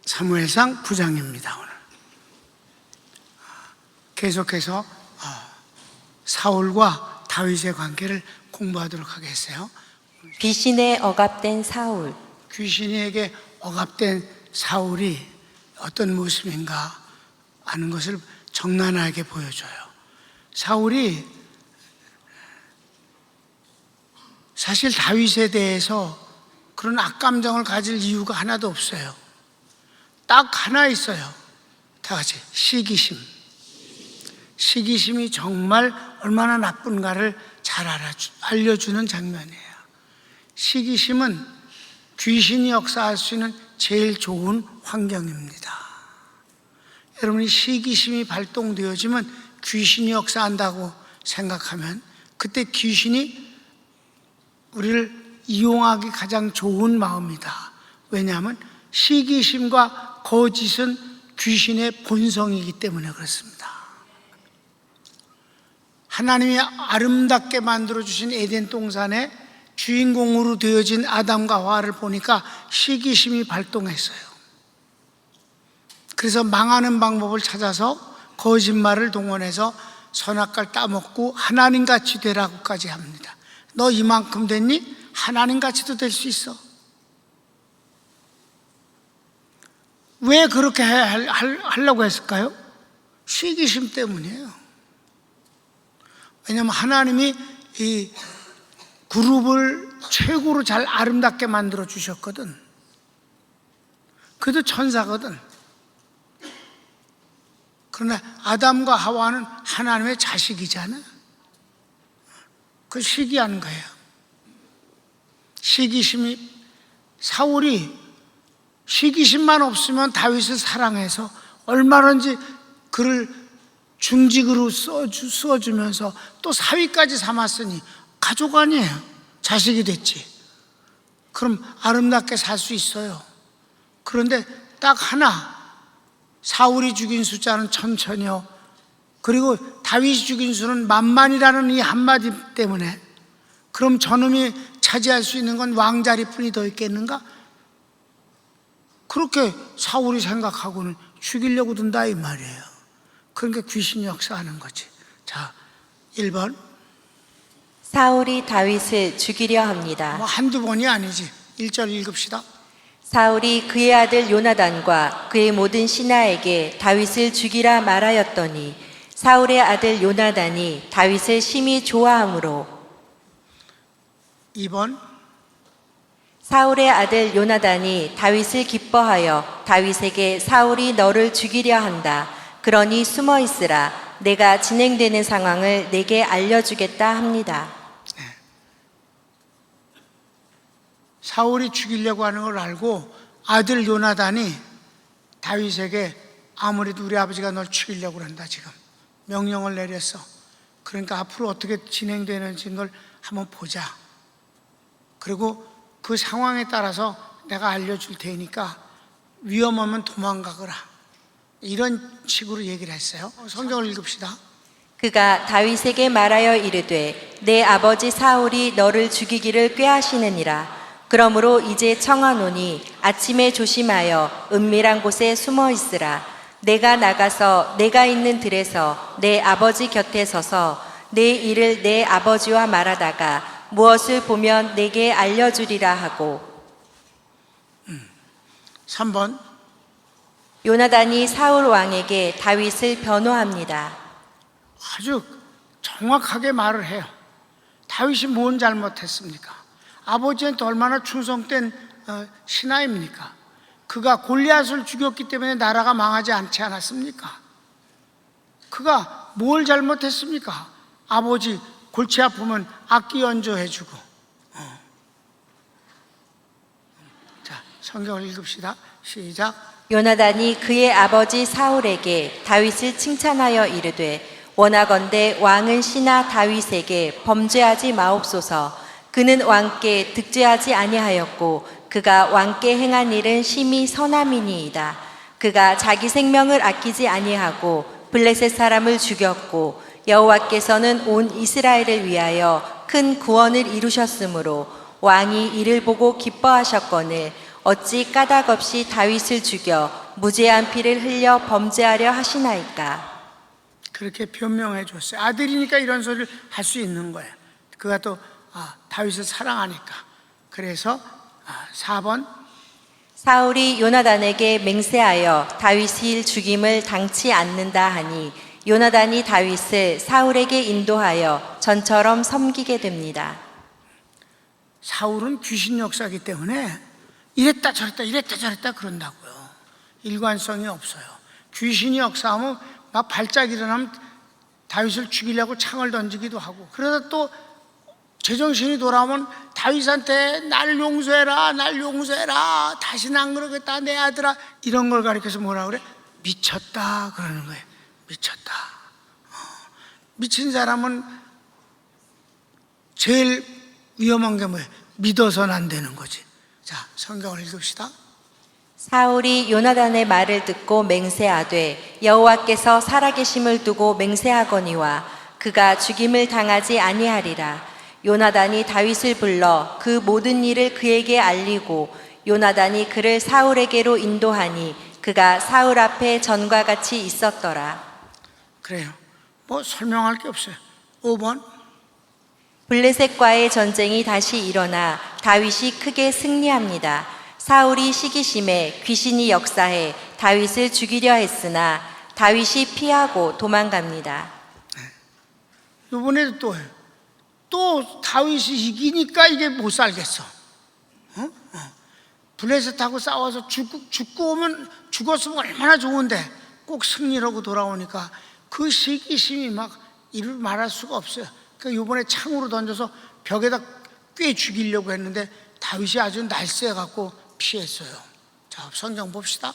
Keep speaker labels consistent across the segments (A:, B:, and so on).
A: 사무엘상 9장입니다. 오늘 계속해서 사울과 다윗의 관계를 공부하도록 하겠어요.
B: 귀신에 억압된 사울.
A: 귀신에게 억압된 사울이 어떤 모습인가 하는 것을 적나라하게 보여줘요. 사울이 사실 다윗에 대해서 그런 악감정을 가질 이유가 하나도 없어요. 딱 하나 있어요. 다 같이 시기심. 시기심이 정말 얼마나 나쁜가를 잘 알려주는 장면이에요. 시기심은 귀신이 역사할 수 있는 제일 좋은 환경입니다. 여러분이 시기심이 발동되어지면 귀신이 역사한다고 생각하면 그때 귀신이 우리를 이용하기 가장 좋은 마음이다. 왜냐하면 시기심과 거짓은 귀신의 본성이기 때문에 그렇습니다. 하나님이 아름답게 만들어주신 에덴 동산에 주인공으로 되어진 아담과 하와를 보니까 시기심이 발동했어요. 그래서 망하는 방법을 찾아서 거짓말을 동원해서 선악과를 따먹고 하나님같이 되라고까지 합니다. 너 이만큼 됐니? 하나님같이도 될 수 있어. 왜 그렇게 하려고 했을까요? 시기심 때문이에요. 왜냐하면 하나님이 이 그룹을 최고로 잘 아름답게 만들어 주셨거든. 그래도 천사거든. 그러나 아담과 하와는 하나님의 자식이잖아. 그 시기하는 거예요. 시기심이, 사울이 시기심만 없으면 다윗을 사랑해서 얼마든지 그를 중직으로 써주면서 또 사위까지 삼았으니 가족 아니에요. 자식이 됐지. 그럼 아름답게 살 수 있어요. 그런데 딱 하나, 사울이 죽인 숫자는 1000여, 그리고 다윗이 죽인 수는 만만이라는 이 한마디 때문에 그럼 저놈이 차지할 수 있는 건 왕자리뿐이 더 있겠는가? 그렇게 사울이 생각하고는 죽이려고 든다 이 말이에요. 그러니까 귀신이 역사하는 거지. 자, 1번.
B: 사울이 다윗을 죽이려 합니다.
A: 한두 번이 아니지. 1절 읽읍시다.
B: 사울이 그의 아들 요나단과 그의 모든 신하에게 다윗을 죽이라 말하였더니 사울의 아들 요나단이 다윗을 심히 좋아하므로.
A: 2번.
B: 사울의 아들 요나단이 다윗을 기뻐하여 다윗에게 사울이 너를 죽이려 한다. 그러니 숨어 있으라. 내가 진행되는 상황을 내게 알려주겠다 합니다.
A: 사울이 죽이려고 하는 걸 알고 아들 요나단이 다윗에게 아무래도 우리 아버지가 널 죽이려고 한다 지금 명령을 내렸어. 그러니까 앞으로 어떻게 진행되는지 걸 한번 보자. 그리고 그 상황에 따라서 내가 알려줄 테니까 위험하면 도망가거라. 이런 식으로 얘기를 했어요. 성경을 읽읍시다.
B: 그가 다윗에게 말하여 이르되 내 아버지 사울이 너를 죽이기를 꾀하시느니라. 그러므로 이제 청하노니 아침에 조심하여 은밀한 곳에 숨어 있으라. 내가 나가서 내가 있는 들에서 내 아버지 곁에 서서 내 일을 내 아버지와 말하다가 무엇을 보면 내게 알려주리라 하고.
A: 3번.
B: 요나단이 사울 왕에게 다윗을 변호합니다.
A: 아주 정확하게 말을 해요. 다윗이 뭔 잘못했습니까? 아버지한테 얼마나 충성된 신하입니까? 그가 골리앗을 죽였기 때문에 나라가 망하지 않지 않았습니까? 그가 뭘 잘못했습니까? 아버지 골치 아프면 악기 연주해주고. 자, 성경을 읽읍시다. 시작.
B: 요나단이 그의 아버지 사울에게 다윗을 칭찬하여 이르되 원하건대 왕은 신하 다윗에게 범죄하지 마옵소서. 그는 왕께 득죄하지 아니하였고 그가 왕께 행한 일은 심히 선함이니이다. 그가 자기 생명을 아끼지 아니하고 블레셋 사람을 죽였고 여호와께서는 온 이스라엘을 위하여 큰 구원을 이루셨으므로 왕이 이를 보고 기뻐하셨거늘 어찌 까닭 없이 다윗을 죽여 무죄한 피를 흘려 범죄하려 하시나이까.
A: 그렇게 변명해 줬어요. 아들이니까 이런 소리를 할 수 있는 거예요. 그가 또 다윗을 사랑하니까. 그래서 4번
B: 사울이 요나단에게 맹세하여 다윗이 죽임을 당치 않는다 하니 요나단이 다윗을 사울에게 인도하여 전처럼 섬기게 됩니다.
A: 사울은 귀신 역사이기 때문에 이랬다 저랬다 그런다고요. 일관성이 없어요. 귀신이 역사하면 막 발작 일어나면 다윗을 죽이려고 창을 던지기도 하고, 그러다 또 제정신이 돌아오면 다윗한테 날 용서해라, 다시는 안 그러겠다 내 아들아, 이런 걸 가리켜서 뭐라 그래? 미쳤다 그러는 거예요. 미쳤다. 미친 사람은 제일 위험한 게 뭐예요? 믿어서는 안 되는 거지. 자, 성경을 읽읍시다.
B: 사울이 요나단의 말을 듣고 맹세하되 여호와께서 살아계심을 두고 맹세하거니와 그가 죽임을 당하지 아니하리라. 요나단이 다윗을 불러 그 모든 일을 그에게 알리고 요나단이 그를 사울에게로 인도하니 그가 사울 앞에 전과 같이 있었더라.
A: 그래요. 뭐 설명할 게 없어요. 5번
B: 블레셋과의 전쟁이 다시 일어나 다윗이 크게 승리합니다. 사울이 시기심에 귀신이 역사해 다윗을 죽이려 했으나 다윗이 피하고 도망갑니다.
A: 이번에도 또해요. 또 다윗이 이기니까 이게 못 살겠어. 블레셋하고 싸워서 죽고 오면 죽었으면 얼마나 좋은데 꼭 승리하고 돌아오니까 그 시기심이 막 이를 말할 수가 없어요. 그러니까 이번에 창으로 던져서 벽에다 꿰 죽이려고 했는데 다윗이 아주 날쌔갖고 피했어요. 자, 성경 봅시다.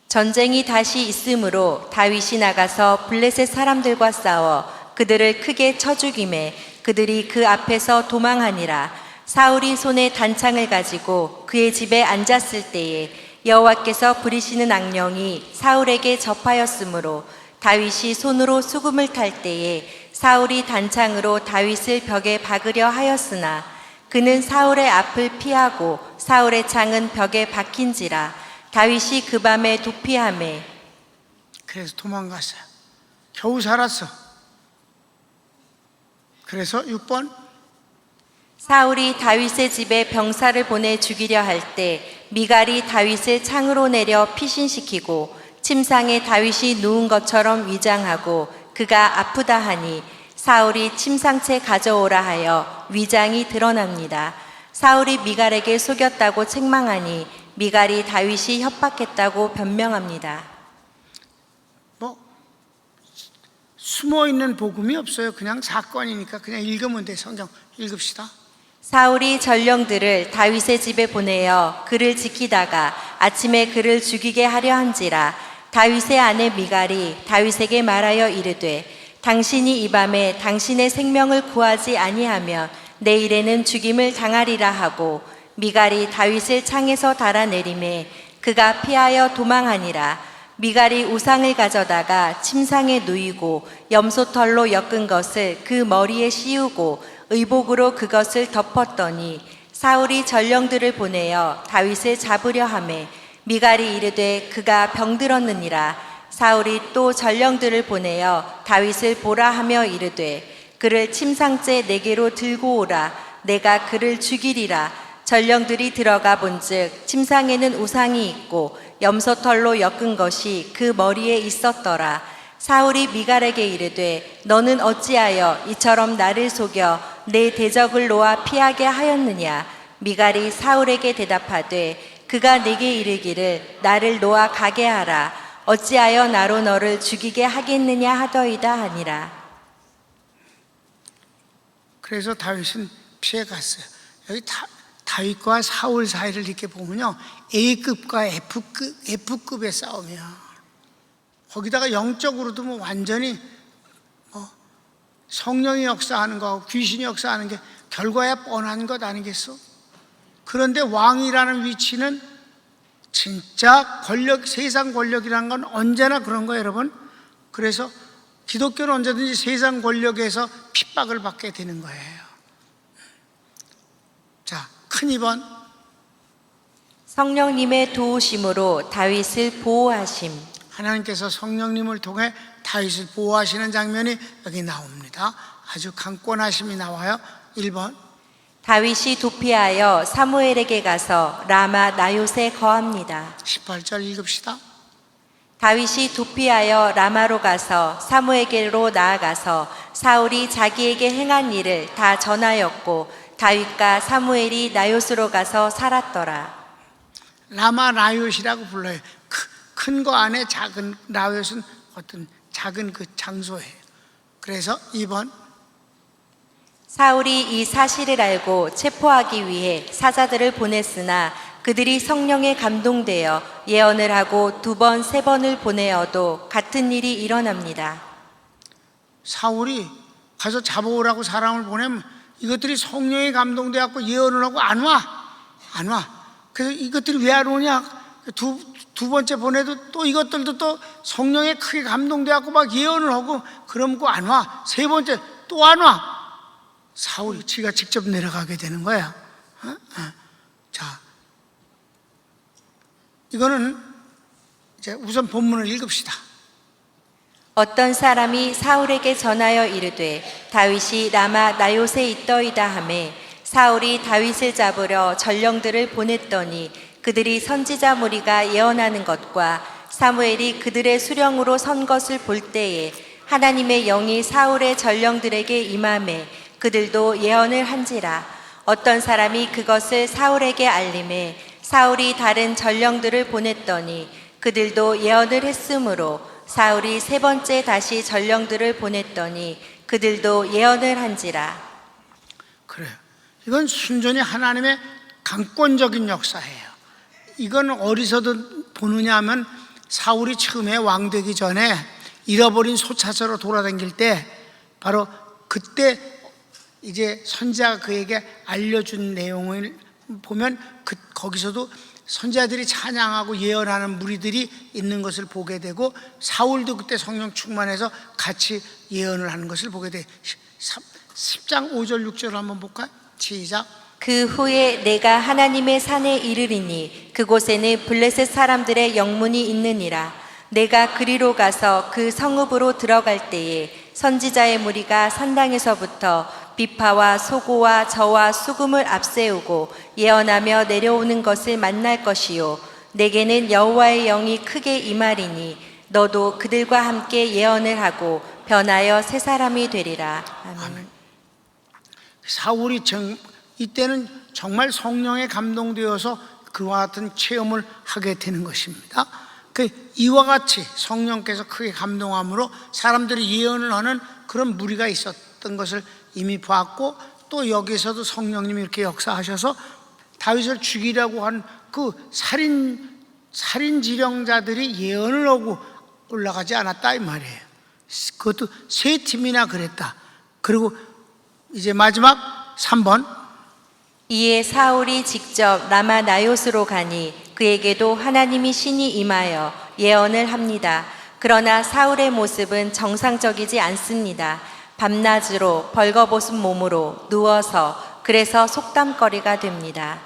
B: 전쟁이 다시 있으므로 다윗이 나가서 블레셋 사람들과 싸워 그들을 크게 쳐 죽이매 그들이 그 앞에서 도망하니라. 사울이 손에 단창을 가지고 그의 집에 앉았을 때에 여호와께서 부리시는 악령이 사울에게 접하였으므로 다윗이 손으로 수금을 탈 때에 사울이 단창으로 다윗을 벽에 박으려 하였으나 그는 사울의 앞을 피하고 사울의 창은 벽에 박힌지라. 다윗이 그 밤에 도피하매
A: 그래서 도망갔어요. 겨우 살았어. 그래서 6번
B: 사울이 다윗의 집에 병사를 보내 죽이려 할 때 미갈이 다윗을 창으로 내려 피신시키고 침상에 다윗이 누운 것처럼 위장하고 그가 아프다 하니 사울이 침상채 가져오라 하여 위장이 드러납니다. 사울이 미갈에게 속였다고 책망하니 미갈이 다윗이 협박했다고 변명합니다.
A: 뭐 숨어있는 복음이 없어요. 그냥 사건이니까 그냥 읽으면 돼. 성경 읽읍시다.
B: 사울이 전령들을 다윗의 집에 보내어 그를 지키다가 아침에 그를 죽이게 하려 한지라. 다윗의 아내 미갈이 다윗에게 말하여 이르되 당신이 이 밤에 당신의 생명을 구하지 아니하면 내일에는 죽임을 당하리라 하고 미갈이 다윗을 창에서 달아내리매 그가 피하여 도망하니라. 미갈이 우상을 가져다가 침상에 누이고 염소털로 엮은 것을 그 머리에 씌우고 의복으로 그것을 덮었더니 사울이 전령들을 보내어 다윗을 잡으려 하매 미갈이 이르되 그가 병들었느니라. 사울이 또 전령들을 보내어 다윗을 보라 하며 이르되 그를 침상째 내게로 들고 오라. 내가 그를 죽이리라. 전령들이 들어가 본즉 침상에는 우상이 있고 염소털로 엮은 것이 그 머리에 있었더라. 사울이 미갈에게 이르되 너는 어찌하여 이처럼 나를 속여 내 대적을 놓아 피하게 하였느냐. 미갈이 사울에게 대답하되 그가 내게 이르기를 나를 놓아 가게 하라. 어찌하여 나로 너를 죽이게 하겠느냐 하더이다 하니라.
A: 그래서 다윗은 피해갔어요. 여기 다윗과 사울 사이를 이렇게 보면요, A급과 F급의 싸움이야. 거기다가 영적으로도 뭐 완전히 성령이 역사하는 거하고 귀신이 역사하는 게 결과야 뻔한 것 아니겠어? 그런데 왕이라는 위치는 진짜 권력, 세상 권력이라는 건 언제나 그런 거예요, 여러분. 그래서 기독교는 언제든지 세상 권력에서 핍박을 받게 되는 거예요. 자, 큰 2번
B: 성령님의 도우심으로 다윗을 보호하심.
A: 하나님께서 성령님을 통해 다윗을 보호하시는 장면이 여기 나옵니다. 아주 강권하심이 나와요. 1번.
B: 다윗이 도피하여 사무엘에게 가서 라마 나요세 거합니다.
A: 18절 읽읍시다.
B: 다윗이 도피하여 라마로 가서 사무엘에게로 나아가서 사울이 자기에게 행한 일을 다 전하였고 다윗과 사무엘이 나요스로 가서 살았더라.
A: 라마 나요시라고 불러요. 큰 거 안에 작은 나요스는 어떤 작은 그 장소예요. 그래서 2번.
B: 사울이 이 사실을 알고 체포하기 위해 사자들을 보냈으나 그들이 성령에 감동되어 예언을 하고 2번, 3번을 보내어도 같은 일이 일어납니다.
A: 사울이 가서 잡아오라고 사람을 보내면 이것들이 성령에 감동되어서 예언을 하고 안 와. 그래서 이것들이 왜 안 오냐? 두 번째 보내도 또 이것들도 또 성령에 크게 감동되어서 막 예언을 하고 그러면 안 와. 세 번째 또 안 와. 사울이 지가 직접 내려가게 되는 거야. 자, 이거는 이제 우선 본문을 읽읍시다.
B: 어떤 사람이 사울에게 전하여 이르되 다윗이 라마 나요세 있더이다 하매 사울이 다윗을 잡으려 전령들을 보냈더니 그들이 선지자 무리가 예언하는 것과 사무엘이 그들의 수령으로 선 것을 볼 때에 하나님의 영이 사울의 전령들에게 임하매 그들도 예언을 한지라. 어떤 사람이 그것을 사울에게 알림해 사울이 다른 전령들을 보냈더니 그들도 예언을 했으므로 사울이 3번째 다시 전령들을 보냈더니 그들도 예언을 한지라.
A: 그래요. 이건 순전히 하나님의 강권적인 역사예요. 이건 어디서든 보느냐 하면 사울이 처음에 왕 되기 전에 잃어버린 소 찾으러 돌아다닐 때 바로 그때 이제 선지자가 그에게 알려준 내용을 보면 거기서도 선지자들이 찬양하고 예언하는 무리들이 있는 것을 보게 되고 사울도 그때 성령 충만해서 같이 예언을 하는 것을 보게 돼. 10장 5절 6절을 한번 볼까요? 시작.
B: 그 후에 내가 하나님의 산에 이르리니 그곳에는 블레셋 사람들의 영문이 있느니라. 내가 그리로 가서 그 성읍으로 들어갈 때에 선지자의 무리가 산당에서부터 비파와 소고와 저와 수금을 앞세우고 예언하며 내려오는 것을 만날 것이요 내게는 여호와의 영이 크게 임하리니 너도 그들과 함께 예언을 하고 변하여 새 사람이 되리라. 아멘.
A: 사울이 이때는 정말 성령에 감동되어서 그와 같은 체험을 하게 되는 것입니다. 이와 같이 성령께서 크게 감동함으로 사람들이 예언을 하는 그런 무리가 있었던 것을 이미 봤고 또 여기서도 성령님이 이렇게 역사하셔서 다윗을 죽이려고 한 그 살인 지령자들이 예언을 하고 올라가지 않았다 이 말이에요. 그것도 3팀이나 그랬다. 그리고 이제 마지막 3번.
B: 이에 사울이 직접 라마 나요스로 가니 그에게도 하나님이 신이 임하여 예언을 합니다. 그러나 사울의 모습은 정상적이지 않습니다. 밤낮으로 벌거벗은 몸으로 누워서 그래서 속담거리가 됩니다.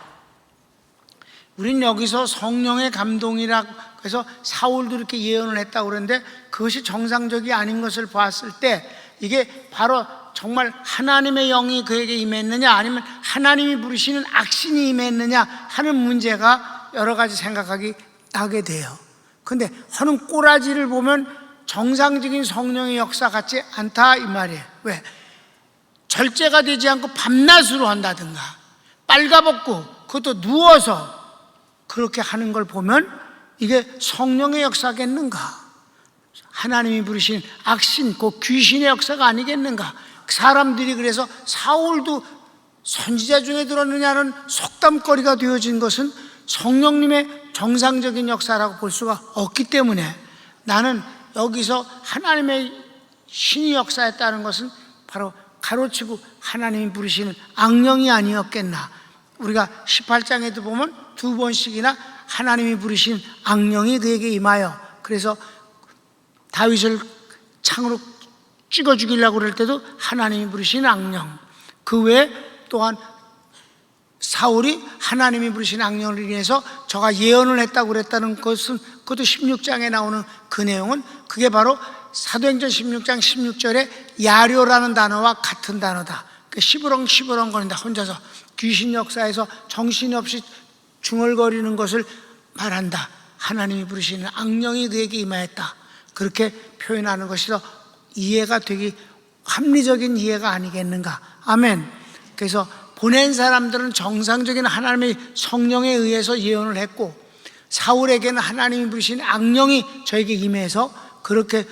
A: 우린 여기서 성령의 감동이라 그래서 사울도 이렇게 예언을 했다고 그러는데 그것이 정상적이 아닌 것을 봤을 때 이게 바로 정말 하나님의 영이 그에게 임했느냐 아니면 하나님이 부르시는 악신이 임했느냐 하는 문제가 여러 가지 생각하게 돼요. 그런데 하는 꼬라지를 보면 정상적인 성령의 역사 같지 않다 이 말이에요. 왜? 절제가 되지 않고 밤낮으로 한다든가 빨가벗고 그것도 누워서 그렇게 하는 걸 보면 이게 성령의 역사겠는가? 하나님이 부르신 악신, 그 귀신의 역사가 아니겠는가? 사람들이 그래서 사울도 선지자 중에 들었느냐는 속담거리가 되어진 것은 성령님의 정상적인 역사라고 볼 수가 없기 때문에 나는 여기서 하나님의 신이 역사했다는 것은 바로 가로치고 하나님이 부르시는 악령이 아니었겠나. 우리가 18장에도 보면 2번씩이나 하나님이 부르신 악령이 그에게 임하여 그래서 다윗을 창으로 찍어 죽이려고 그럴 때도 하나님이 부르신 악령, 그 외에 또한 사울이 하나님이 부르신 악령을 인해서 저가 예언을 했다고 그랬다는 것은, 그것도 16장에 나오는 그 내용은, 그게 바로 사도행전 16장 16절에 야료라는 단어와 같은 단어다. 시부렁시부렁 거린다. 혼자서 귀신 역사에서 정신없이 중얼거리는 것을 말한다. 하나님이 부르시는 악령이 그에게 임하였다. 그렇게 표현하는 것이 더 이해가 되기, 합리적인 이해가 아니겠는가. 아멘. 그래서 보낸 사람들은 정상적인 하나님의 성령에 의해서 예언을 했고, 사울에게는 하나님이 부르신 악령이 저에게 임해서 그렇게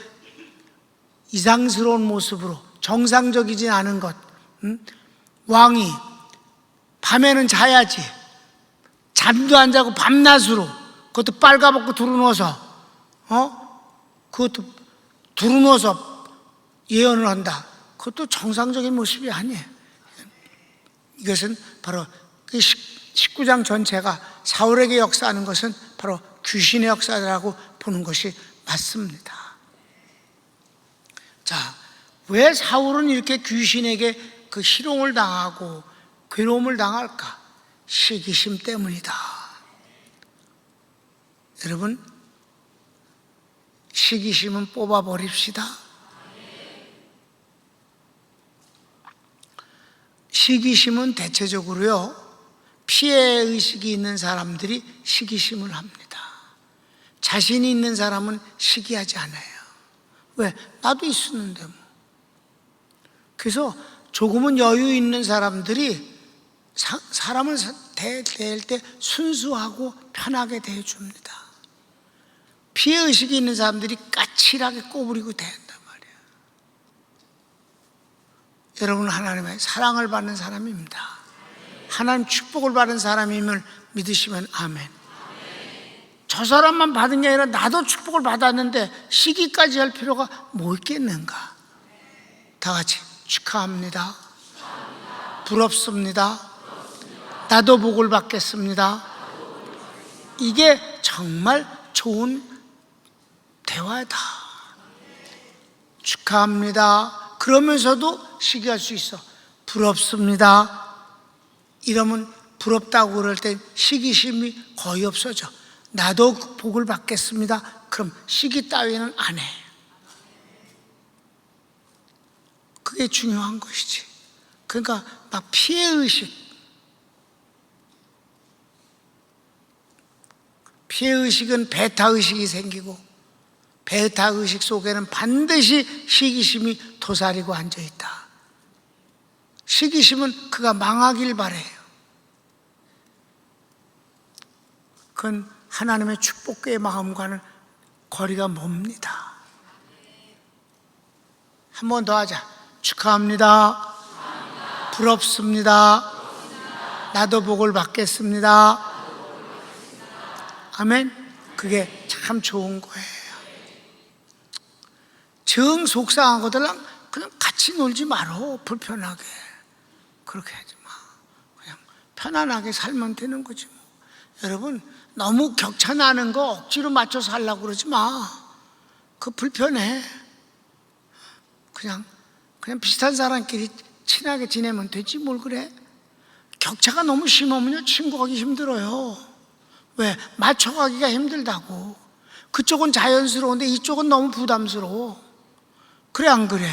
A: 이상스러운 모습으로, 정상적이지 않은 것, 왕이 밤에는 자야지, 잠도 안 자고 밤낮으로, 그것도 빨가벗고 두루누워서, 그것도 두루누워서 예언을 한다. 그것도 정상적인 모습이 아니에요. 이것은 바로 19장 전체가 사울에게 역사하는 것은 바로 귀신의 역사라고 보는 것이 맞습니다. 자, 왜 사울은 이렇게 귀신에게 그 희롱을 당하고 괴로움을 당할까? 시기심 때문이다. 여러분, 시기심은 뽑아버립시다. 시기심은 대체적으로요, 피해의식이 있는 사람들이 시기심을 합니다. 자신이 있는 사람은 시기하지 않아요. 왜? 나도 있었는데 뭐. 그래서 조금은 여유 있는 사람들이 사람을 대할 때 순수하고 편하게 대해줍니다. 피해의식이 있는 사람들이 까칠하게 꼬부리고 대한단 말이에요. 여러분은 하나님의 사랑을 받는 사람입니다. 하나님 축복을 받은 사람임을 믿으시면 아멘. 저 사람만 받은 게 아니라 나도 축복을 받았는데 시기까지 할 필요가 뭐 있겠는가? 다 같이 축하합니다. 부럽습니다. 나도 복을 받겠습니다. 이게 정말 좋은 대화다. 축하합니다. 그러면서도 시기할 수 있어. 부럽습니다. 이러면 부럽다고 그럴 때 시기심이 거의 없어져. 나도 복을 받겠습니다. 그럼 시기 따위는 안 해. 그게 중요한 것이지. 그러니까 막 피해의식은 베타의식이 생기고, 베타의식 속에는 반드시 시기심이 도사리고 앉아있다. 시기심은 그가 망하길 바래요. 그건 하나님의 축복의 마음과는 거리가 멉니다. 한 번 더 하자. 축하합니다. 부럽습니다. 나도 복을 받겠습니다. 아멘. 그게 참 좋은 거예요. 정 속상한 것들랑 그냥 같이 놀지 말어. 불편하게 그렇게 하지 마. 그냥 편안하게 살면 되는 거지 뭐. 여러분, 너무 격차 나는 거 억지로 맞춰서 하려고 그러지 마. 그거 불편해. 그냥 비슷한 사람끼리 친하게 지내면 되지 뭘 그래. 격차가 너무 심하면요, 친구하기 힘들어요. 왜? 맞춰가기가 힘들다고. 그쪽은 자연스러운데 이쪽은 너무 부담스러워. 그래 안 그래?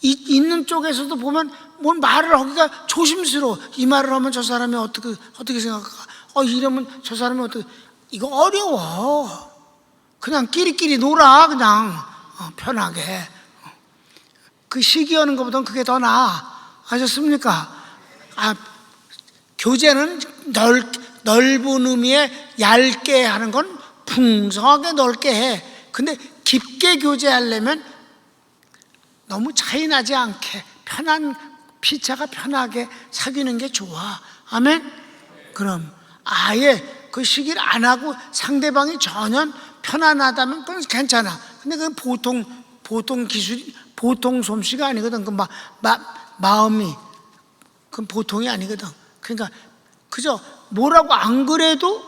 A: 있는 쪽에서도 보면 뭔 말을 하기가 조심스러워. 이 말을 하면 저 사람이 어떻게 생각할까? 이러면 저 사람이 어떻게. 이거 어려워. 그냥 끼리끼리 놀아. 그냥 편하게. 그 시기하는 것보다는 그게 더 나아. 아셨습니까? 교제는 넓은 의미에 얇게 하는 건 풍성하게 넓게 해. 근데 깊게 교제하려면 너무 차이 나지 않게 피차가 편하게 사귀는 게 좋아. 아멘? 그럼 아예 그 시기를 안 하고 상대방이 전혀 편안하다면 그건 괜찮아. 근데 그건 보통 기술, 보통 솜씨가 아니거든. 그 마음이 그건 보통이 아니거든. 그러니까 그저 뭐라고 안 그래도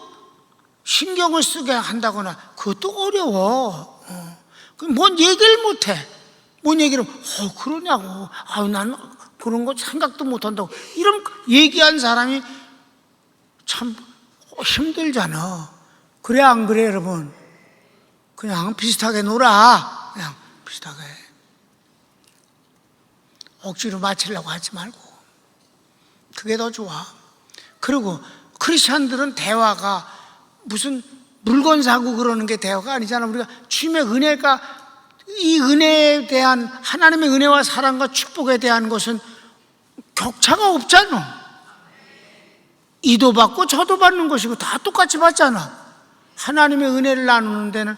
A: 신경을 쓰게 한다거나 그것도 어려워. 그럼 뭔 얘기를 못해. 뭔 얘기를 그러냐고. 난 그런 거 생각도 못 한다고. 이런 얘기한 사람이 참 힘들잖아. 그래 안 그래 여러분? 그냥 비슷하게 놀아. 그냥 비슷하게. 억지로 맞추려고 하지 말고. 그게 더 좋아. 그리고 크리스찬들은 대화가 무슨 물건 사고 그러는 게 대화가 아니잖아. 우리가 주님의 은혜가, 이 은혜에 대한, 하나님의 은혜와 사랑과 축복에 대한 것은 격차가 없잖아. 이도 받고 저도 받는 것이고 다 똑같이 받잖아. 하나님의 은혜를 나누는 데는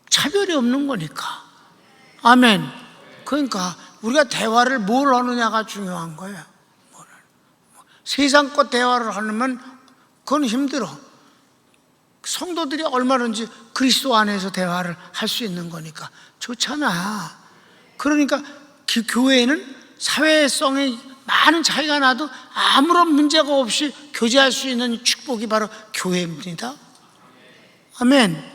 A: 차별이 없는 거니까. 아멘. 그러니까 우리가 대화를 뭘 하느냐가 중요한 거예요. 세상 것 대화를 하면 그건 힘들어. 성도들이 얼마든지 그리스도 안에서 대화를 할 수 있는 거니까 좋잖아. 그러니까 교회는 사회성이 많은 차이가 나도 아무런 문제가 없이 교제할 수 있는 축복이 바로 교회입니다. 아멘.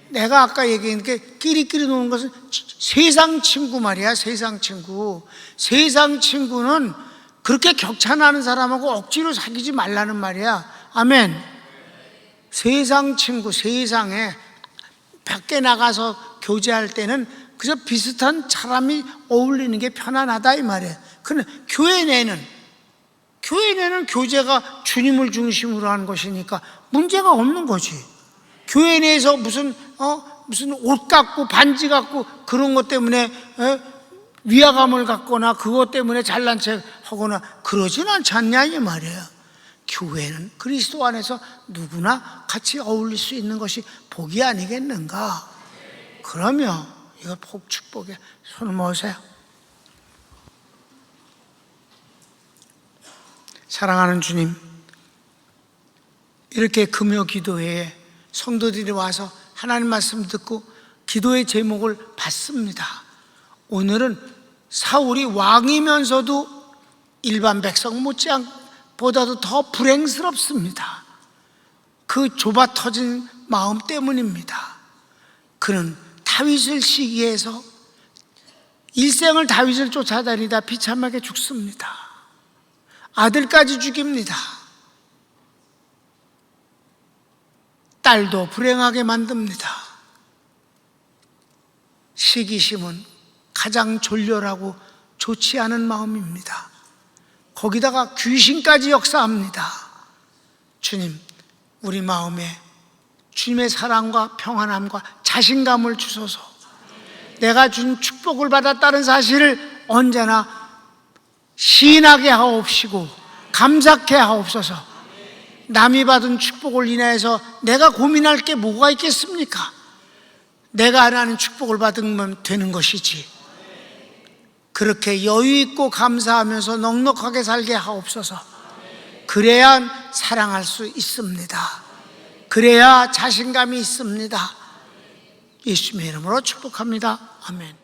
A: 내가 아까 얘기한 게 끼리끼리 노는 것은 세상 친구 말이야. 세상 친구. 세상 친구는 그렇게 격차 나는 사람하고 억지로 사귀지 말라는 말이야. 아멘. 세상 친구, 세상에 밖에 나가서 교제할 때는 그저 비슷한 사람이 어울리는 게 편안하다 이 말이야. 그런데 교회 내는 교제가 주님을 중심으로 하는 것이니까 문제가 없는 거지. 교회 내에서 무슨 옷 갖고 반지 갖고 그런 것 때문에 위화감을 갖거나 그것 때문에 잘난 척 하거나 그러진 않지 않냐 이 말이에요. 교회는 그리스도 안에서 누구나 같이 어울릴 수 있는 것이 복이 아니겠는가? 그러면 이거 복 축복에 손을 모으세요. 사랑하는 주님, 이렇게 금요 기도회에 성도들이 와서 하나님 말씀 듣고 기도의 제목을 받습니다. 오늘은 사울이 왕이면서도 일반 백성 못지않보다도 더 불행스럽습니다. 그 좁아 터진 마음 때문입니다. 그는 다윗을 시기해서 일생을 다윗을 쫓아다니다 비참하게 죽습니다. 아들까지 죽입니다. 딸도 불행하게 만듭니다. 시기심은 가장 졸렬하고 좋지 않은 마음입니다. 거기다가 귀신까지 역사합니다. 주님, 우리 마음에 주님의 사랑과 평안함과 자신감을 주소서. 내가 준 축복을 받았다는 사실을 언제나 시인하게 하옵시고 감사케 하옵소서. 남이 받은 축복을 인하여서 내가 고민할 게 뭐가 있겠습니까? 내가 하나님 축복을 받으면 되는 것이지. 그렇게 여유 있고 감사하면서 넉넉하게 살게 하옵소서. 그래야 사랑할 수 있습니다. 그래야 자신감이 있습니다. 예수님의 이름으로 축복합니다. 아멘.